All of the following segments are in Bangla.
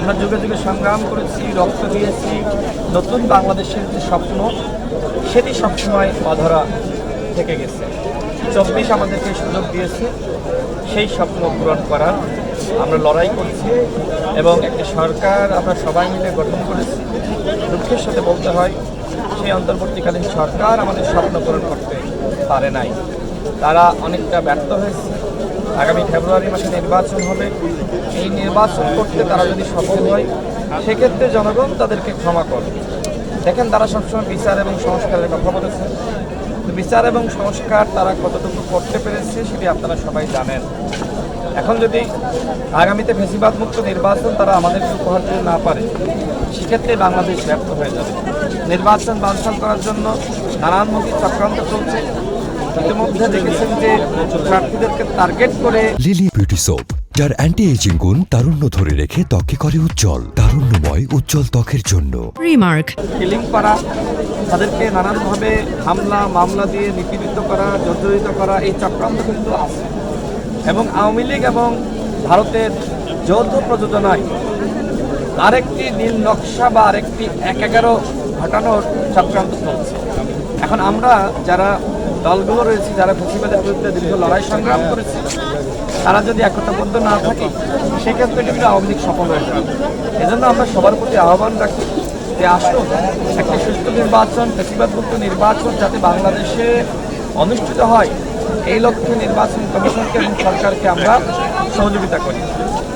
আমরা যুগে যুগে সংগ্রাম করেছি, রক্ত দিয়েছি। নতুন বাংলাদেশের যে স্বপ্ন, সেটি সবসময় অধরা থেকে গেছে। 24 আমাদেরকে সুযোগ দিয়েছে সেই স্বপ্ন পূরণ করার। আমরা লড়াই করছি এবং একটি সরকার আমরা সবাই মিলে গঠন করেছি। দুঃখের সাথে বলতে হয়, সেই অন্তর্বর্তীকালীন সরকার আমাদের স্বপ্ন পূরণ করতে পারে নাই। তারা অনেকটা ব্যর্থ হয়েছে। আগামী ফেব্রুয়ারি মাসে নির্বাচন হবে। এই নির্বাচন করতে তারা যদি সফল হয়, সেক্ষেত্রে জনগণ তাদেরকে ক্ষমা করবে। দেখেন, তারা সবসময় বিচার এবং সংস্কারের কথা বলেছে। বিচার এবং সংস্কার তারা কতটুকু করতে পেরেছে সেটি আপনারা সবাই জানেন। এখন যদি আগামীতে ফ্যাসিবাদ মুক্ত নির্বাচন তারা আমাদেরকে উপহার দিতে না পারে, সেক্ষেত্রে বাংলাদেশ ব্যর্থ হয়ে যাবে। নির্বাচন বানচাল করার জন্য নানানমুখী চক্রান্ত চলছে। ইতিমধ্যে দেখেছেন যে প্রার্থীদেরকে টার্গেট করে লিলি বিউটি সোপ, যার অ্যান্টি এজিং গুণ তারুণ্য ধরে রেখে ত্বকে করে উজ্জ্বল। তারুণ্যময় উজ্জ্বল ত্বকের জন্য রিমার্ক কিলিং করা, তাদেরকে নানানভাবে হামলা মামলা দিয়ে নিপীড়িত করা, জর্জরিত করা, এই চক্রান্ত কিন্তু আছে। এবং আওয়ামী লীগ এবং ভারতের যৌথ প্রযোজনায় আরেকটি নীল নকশা বা আরেকটি ১/১১ ঘটানোর চক্রান্ত চলছে। এখন আমরা যারা দলগুলো রয়েছে, যারা ফ্যাসিবাদের বিরুদ্ধে দীর্ঘ লড়াই সংগ্রাম করেছে, তারা যদি একতাবদ্ধ না থাকে, সেক্ষেত্রে কিন্তু আওয়ামী লীগ সফল হয়ে যাবে। এজন্য আমরা সবার প্রতি আহ্বান রাখি যে আসুন, একটি সুষ্ঠু নির্বাচন, ফ্যাসিবাদমুক্ত নির্বাচন যাতে বাংলাদেশে অনুষ্ঠিত হয়, এই লক্ষ্যে নির্বাচন কমিশনকে এবং সরকারকে আমরা সহযোগিতা করি।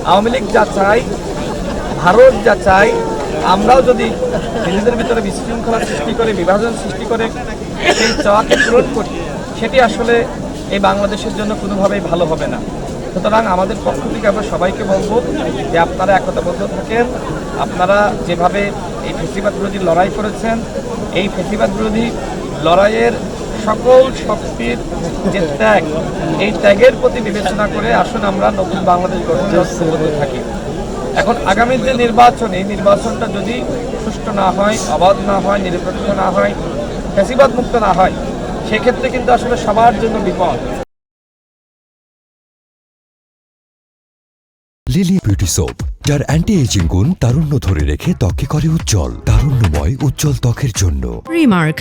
আওয়ামী লীগ যা চায়, ভারত যা চায়, আমরাও যদি নিজেদের ভিতরে বিশৃঙ্খলা সৃষ্টি করে, বিভাজন সৃষ্টি করে সেই চাওয়াকে পূরণ করি, সেটি আসলে এই বাংলাদেশের জন্য কোনোভাবেই ভালো হবে না। সুতরাং আমাদের পক্ষ থেকে আমরা সবাইকে বলবো যে আপনারা একতাবদ্ধ থাকেন। আপনারা যেভাবে এই ফ্যাসিবাদ বিরোধী লড়াই করেছেন, এই ফ্যাসিবাদ বিরোধী লড়াইয়ের সকল শক্তির যে ত্যাগ, এই ত্যাগের প্রতি বিবেচনা করে আসুন আমরা নতুন বাংলাদেশ গঠনে ঐক্যবদ্ধ থাকি। এখন আগামীর যে নির্বাচন, এই নির্বাচনটা যদি সুষ্ঠু না হয়, অবাধ না হয়, নিরপেক্ষ না হয়, ফ্যাসিবাদ মুক্ত না হয়, সেক্ষেত্রে কিন্তু আসলে সবার জন্য বিপদ। লিলি বিউটি সোপ, যার অ্যান্টি এজিং গুণ তারুণ্য ধরে রেখে ত্বকে করে উজ্জ্বল। তারুণ্যময় উজ্জ্বল ত্বকের জন্য রিমার্ক